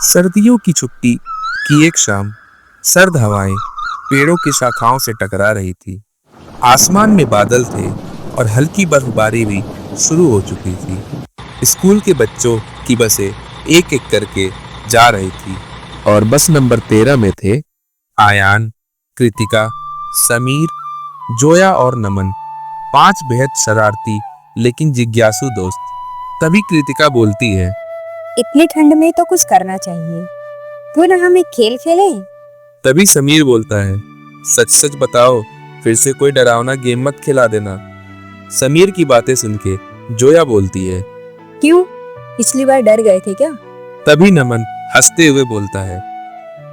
सर्दियों की छुट्टी की एक शाम सर्द हवाएं पेड़ों की शाखाओं से टकरा रही थी। आसमान में बादल थे और हल्की बर्फबारी भी शुरू हो चुकी थी। स्कूल के बच्चों की बसें एक एक करके जा रही थी और बस नंबर 13 में थे आयान, कृतिका, समीर, जोया और नमन, 5 बेहद शरारती लेकिन जिज्ञासु दोस्त। तभी कृतिका बोलती है, इतनी ठंड में तो कुछ करना चाहिए, क्यों ना हम एक खेल खेलें? तभी समीर बोलता है, सच सच बताओ, फिर से कोई डरावना गेम मत खिला देना। समीर की बातें सुन के जोया बोलती है, क्यों, पिछली बार डर गए थे क्या? तभी नमन हंसते हुए बोलता है,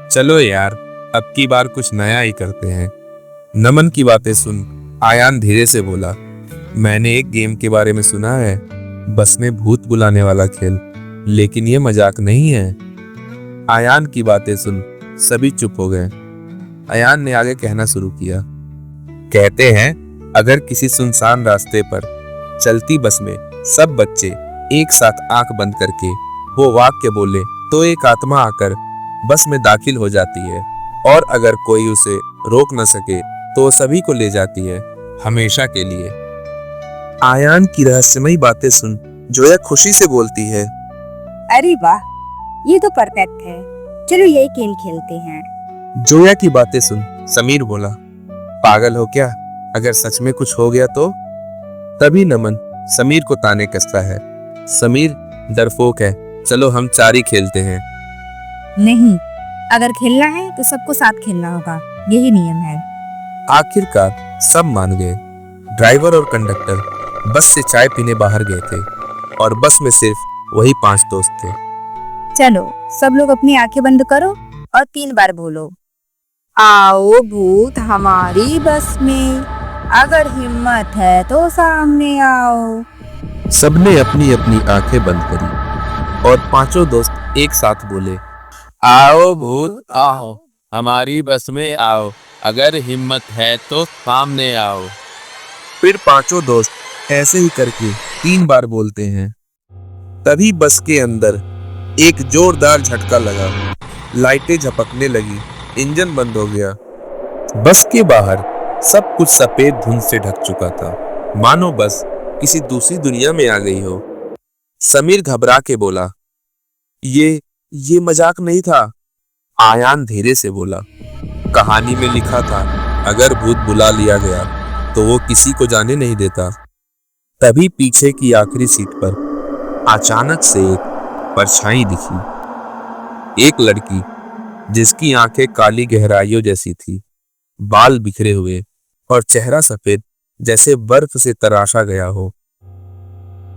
चलो यार, अब की बार कुछ नया ही करते हैं। नमन की बातें सुन आयान धीरे से बोला, मैंने एक गेम के बारे में सुना है, बस में भूत बुलाने वाला खेल, लेकिन ये मजाक नहीं है। आयान की बातें सुन सभी चुप हो गए। आयान ने आगे कहना शुरू किया, कहते हैं अगर किसी सुनसान रास्ते पर चलती बस में सब बच्चे एक साथ आंख बंद करके वो वाक्य बोले तो एक आत्मा आकर बस में दाखिल हो जाती है, और अगर कोई उसे रोक न सके तो सभी को ले जाती है हमेशा के लिए। आयान की रहस्यमयी बातें सुन जोया खुशी से बोलती है, अरे वाह, ये तो परफेक्ट है, चलो यही गेम खेलते हैं। जोया की बातें सुन समीर बोला, पागल हो क्या, अगर सच में कुछ हो गया तो? तभी नमन समीर को ताने कसता है, समीर डरपोक है, चलो हम 4 ही खेलते हैं। नहीं, अगर खेलना है तो सबको साथ खेलना होगा, यही नियम है। आखिरकार सब मान गए। ड्राइवर और कंडक्टर बस से चाय पीने बाहर गए थे और बस में सिर्फ वही 5 दोस्त थे। चलो सब लोग अपनी आंखें बंद करो और 3 बार बोलो, आओ भूत हमारी बस में, अगर हिम्मत है तो सामने आओ। सबने अपनी अपनी आंखें बंद करी और 5 दोस्त एक साथ बोले, आओ भूत आओ, हमारी बस में आओ, अगर हिम्मत है तो सामने आओ। फिर 5 दोस्त ऐसे ही करके 3 बार बोलते हैं। तभी बस के अंदर एक जोरदार झटका लगा, लाइटें झपकने लगी, इंजन बंद हो गया। बस के बाहर सब कुछ सफेद धुंध से ढक चुका था, मानो बस किसी दूसरी दुनिया में आ गई हो। समीर घबरा के बोला, ये मजाक नहीं था। आयान धीरे से बोला, कहानी में लिखा था अगर भूत बुला लिया गया तो वो किसी को जाने नहीं देता। तभी पीछे की आखिरी सीट पर अचानक से एक परछाई दिखी, एक लड़की जिसकी आंखें काली गहराइयों जैसी थी, बाल बिखरे हुए और चेहरा सफेद जैसे बर्फ से तराशा गया हो।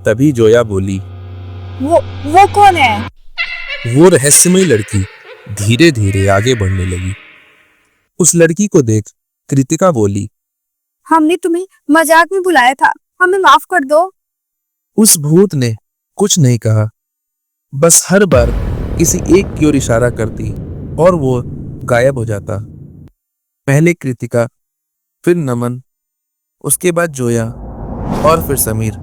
तभी जोया बोली, वो कौन है? वो रहस्यमयी लड़की धीरे धीरे आगे बढ़ने लगी। उस लड़की को देख कृतिका बोली, हमने तुम्हें मजाक में बुलाया था, हमें माफ कर दो। उस भूत ने कुछ नहीं कहा, बस हर बार किसी एक की ओर इशारा करती और वो गायब हो जाता। पहले कृतिका, फिर नमन, उसके बाद जोया और फिर समीर,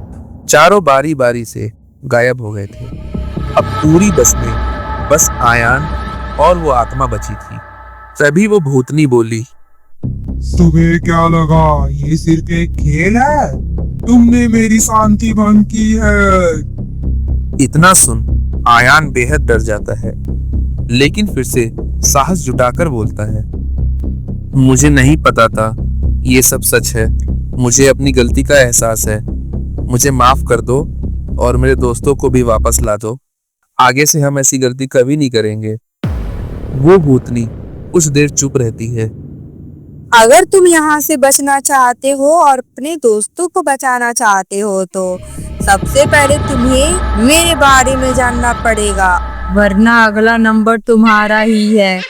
चारों बारी बारी से गायब हो गए थे। अब पूरी बस में बस आयान और वो आत्मा बची थी। तभी वो भूतनी बोली, तुम्हें क्या लगा ये सिर्फ एक खेल है? तुमने मेरी शांति भंग की है। इतना सुन आयान बेहद डर जाता है, लेकिन फिर से साहस जुटाकर बोलता है, मुझे नहीं पता था ये सब सच है, मुझे अपनी गलती का एहसास है, मुझे माफ कर दो और मेरे दोस्तों को भी वापस ला दो, आगे से हम ऐसी गलती कभी नहीं करेंगे। वो भूतनी कुछ देर चुप रहती है। अगर तुम यहाँ से बचना चाहते हो और अपने दोस्तों को बचाना चाहते हो तो सबसे पहले तुम्हें मेरे बारे में जानना पड़ेगा, वरना अगला नंबर तुम्हारा ही है।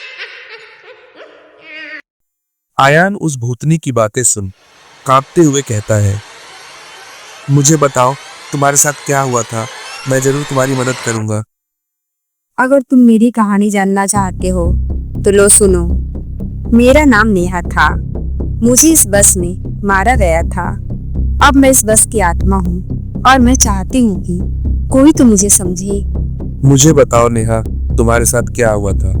आयान उस भूतनी की बातें सुन कांपते हुए कहता है, मुझे बताओ तुम्हारे साथ क्या हुआ था, मैं जरूर तुम्हारी मदद करूंगा। अगर तुम मेरी कहानी जानना चाहते हो तो लो सुनो। मेरा नाम नेहा था, मुझे इस बस में मारा गया था। अब मैं इस बस की आत्मा हूँ और मैं चाहती हूँ कि कोई तो मुझे समझे। मुझे बताओ नेहा, तुम्हारे साथ क्या हुआ था।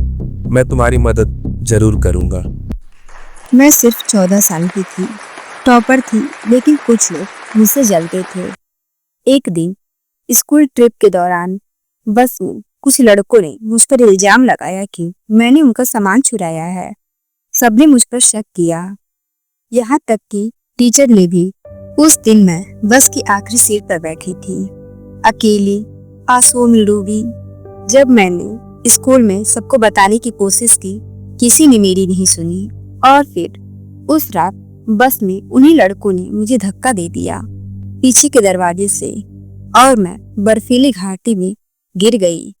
मैं तुम्हारी मदद जरूर करूंगा। मैं सिर्फ 14 साल की थी, टॉपर थी, लेकिन कुछ लोग मुझसे जलते थे। एक दिन स्कूल ट्रिप के दौरान बस में कुछ लड़कों ने मुझ पर इल्जाम लगाया कि मैंने उनका सामान चुराया है। सबने मुझ पर शक किया, यहाँ तक कि टीचर ने भी। उस दिन मैं बस की आखिरी सीट पर बैठी थी, अकेली, आंसुओं में डूबी। जब मैंने स्कूल में सबको बताने की कोशिश की, किसी ने मेरी नहीं सुनी। और फिर उस रात बस में उन्हीं लड़कों ने मुझे धक्का दे दिया पीछे के दरवाजे से, और मैं बर्फीली घाटी में गिर गई।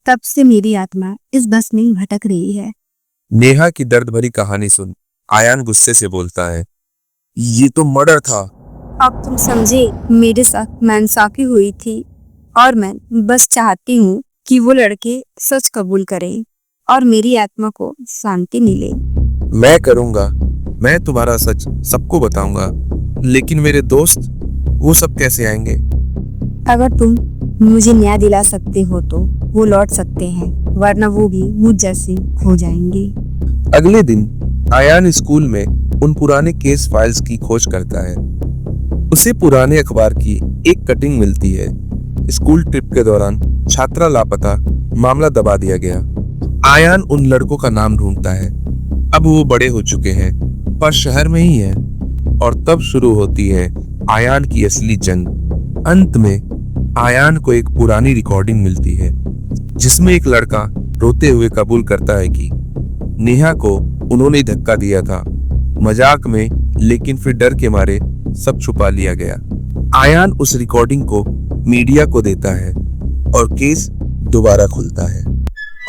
तब से मेरी आत्मा इस बस में भटक रही है। नेहा की दर्द भरी कहानी सुन आयान गुस्से से बोलता है, ये तो मर्डर था। अब तुम समझे, मेरे साथ नाइंसाफी हुई थी, और मैं बस चाहती हूँ कि वो लड़के सच कबूल करें और मेरी आत्मा को शांति मिले। मैं करूंगा, मैं तुम्हारा सच सबको बताऊंगा, लेकिन मेरे दोस्त वो सब कैसे आएंगे? अगर तुम मुझे न्याय दिला सकते हो तो वो लौट सकते हैं, वरना वो भी मुझ जैसे हो जाएंगे। अगले दिन आयान स्कूल में उन पुराने केस फाइल्स की खोज करता है। उसे पुराने अखबार की एक कटिंग मिलती है। स्कूल ट्रिप के दौरान छात्रा लापता, मामला दबा दिया गया। आयान उन लड़कों का नाम ढूंढता है। अब वो बड़े हो चुके हैं, पर शहर में ही है। और तब शुरू होती है आयान की असली जंग। अंत में आयान को एक पुरानी रिकॉर्डिंग मिलती है, जिसमें एक लड़का रोते हुए कबूल करता है कि नेहा को उन्होंने धक्का दिया था, मजाक में, लेकिन फिर डर के मारे सब छुपा लिया गया। आयान उस रिकॉर्डिंग को मीडिया को देता है और केस दोबारा खुलता है।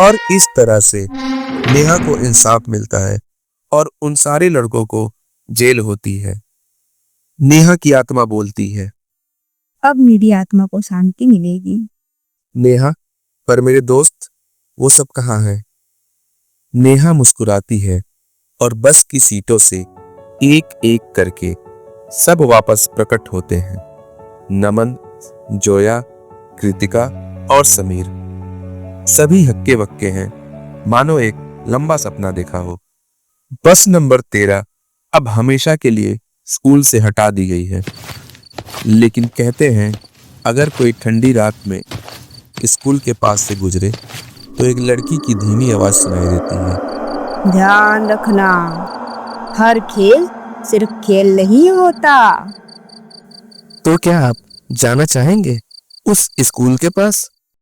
और इस तरह से नेहा को इंसाफ मिलता है और उन सारे लड़कों को जेल होती है। नेहा की आत्मा बोलती है, अब मेरी आत्मा को शांति मिलेगी। नेहा, पर मेरे दोस्त वो सब कहाँ हैं? नेहा मुस्कुराती है और बस की सीटों से एक एक करके सब वापस प्रकट होते हैं। नमन, जोया, कृतिका और समीर सभी हक्के बक्के हैं, मानो एक लंबा सपना देखा हो। बस नंबर 13 अब हमेशा के लिए स्कूल से हटा दी गई है, लेकिन कहते हैं अगर कोई ठंडी रात में स्कूल के पास से गुजरे तो एक लड़की की धीमी आवाज सुनाई देती है, ध्यान रखना, हर खेल सिर्फ खेल नहीं होता। तो क्या आप जाना चाहेंगे उस स्कूल के पास?